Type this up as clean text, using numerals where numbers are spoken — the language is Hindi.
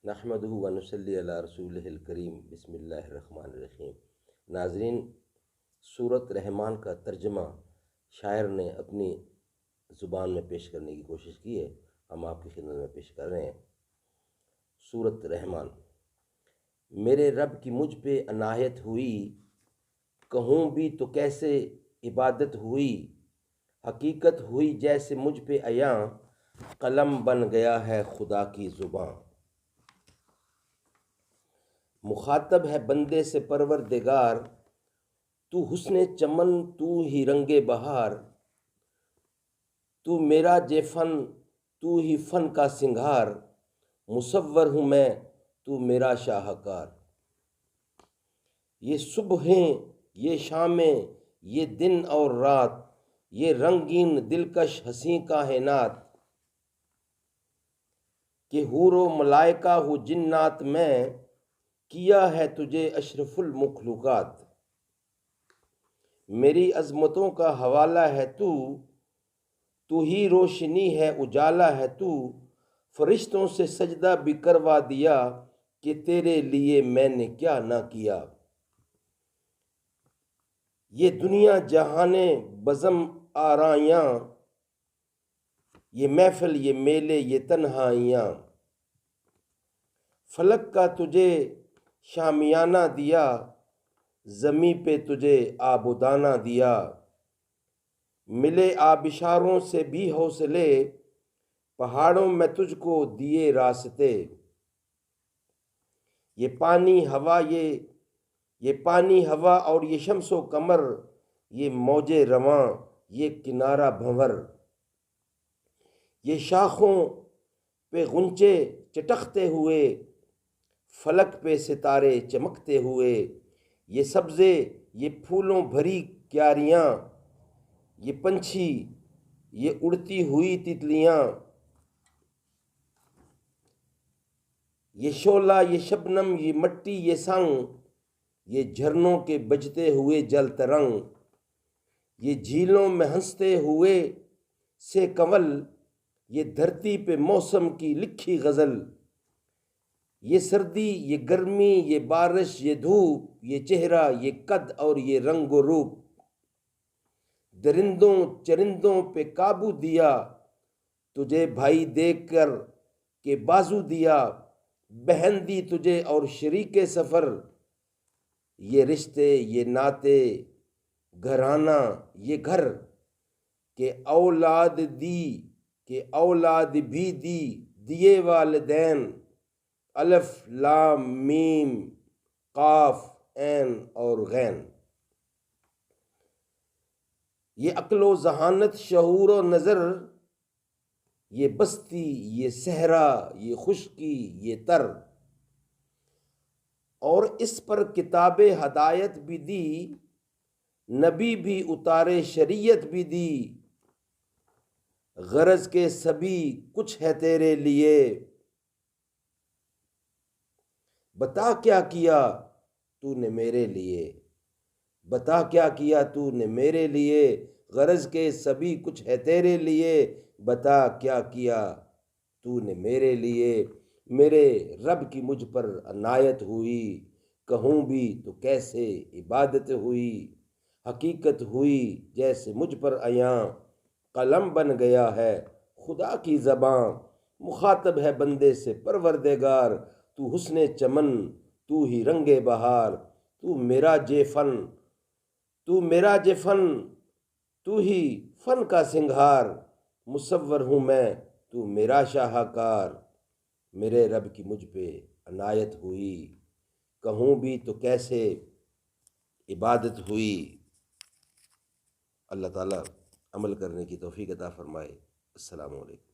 नहमदुहु व नुसल्ली अला रसूलिहिल करीम बिस्मिल्लाहिर्रहमानिर्रहीम। नाज़रीन, सूरत रहमान का तर्जमा शायर ने अपनी ज़ुबान में पेश करने की कोशिश की है। हम आपकी खिदमत में पेश कर रहे हैं। सूरत रहमान। मेरे रब की मुझ पे अनायत हुई, कहूँ भी तो कैसे इबादत हुई। हकीकत हुई जैसे मुझ पे अयां, कलम बन गया है खुदा की ज़ुबां। मुखातब है बंदे से परवरदिगार, तू हुस्ने चमन तू ही रंगे बहार। तू मेरा जे फन तू ही फन का सिंगार। मुसव्वर हूँ मैं तू मेरा शाहकार। ये सुबहें ये शामें ये दिन और रात, ये रंगीन दिलकश हंसी कायनात। कि हूरो मलाइका हो जिन्नात में, किया है तुझे अशरफुल मखलूकात। मेरी अजमतों का हवाला है तू, तू ही रोशनी है उजाला है तू। फरिश्तों से सजदा भी करवा दिया, कि तेरे लिए मैंने क्या ना किया। ये दुनिया जहाने बज़म आरायां, ये महफिल ये मेले ये तन्हाइयां। फलक का तुझे शामियाना दिया, ज़मी पे तुझे आबुदाना दिया। मिले आबिशारों से भी हौसले, पहाड़ों में तुझको दिए रास्ते। ये पानी हवा ये पानी हवा और ये शम्सो कमर, ये मौजे रवां ये किनारा भंवर। ये शाखों पे गुंचे चटकते हुए, फलक पे सितारे चमकते हुए। ये सब्ज़े ये फूलों भरी क्यारियाँ, ये पंछी ये उड़ती हुई तितलियाँ। ये शोला ये शबनम ये मट्टी ये संग, ये झरनों के बजते हुए जल तरंग। ये झीलों में हंसते हुए से कंवल, ये धरती पे मौसम की लिखी गज़ल। ये सर्दी ये गर्मी ये बारिश ये धूप, ये चेहरा ये कद और ये रंग व रूप। दरिंदों चरिंदों पे काबू दिया, तुझे भाई देखकर के बाजू दिया। बहन दी तुझे और शरीके सफ़र, ये रिश्ते ये नाते घराना ये घर। के औलाद दी के औलाद भी दी दिए वालिदैन। अलिफ लाम मीम काफ ऐन और गैन। ये अक्लो जहानत शऊर और नज़र, ये बस्ती ये सहरा ये खुशकी ये तर। और इस पर किताब हदायत भी दी, नबी भी उतारे शरीयत भी दी। गरज के सभी कुछ है तेरे लिए, बता क्या किया तूने मेरे लिए। बता क्या किया तूने मेरे लिए। गरज के सभी कुछ है तेरे लिए, बता क्या किया तूने मेरे लिए। मेरे रब की मुझ पर अनायत हुई, कहूँ भी तो कैसे इबादत हुई। हकीकत हुई जैसे मुझ पर अयां, कलम बन गया है खुदा की ज़बां। मुखातब है बंदे से परवरदिगार, तू हुस्ने चमन तू ही रंगे बहार। तू मेरा जे फन तू मेरा जे फन तू ही फन का सिंगार। मुसव्वर हूँ मैं तू मेरा शाहकार। मेरे रब की मुझ पे अनायत हुई, कहूँ भी तो कैसे इबादत हुई। अल्लाह ताला अमल करने की तौफीक अता फरमाए। अस्सलामु अलैकुम।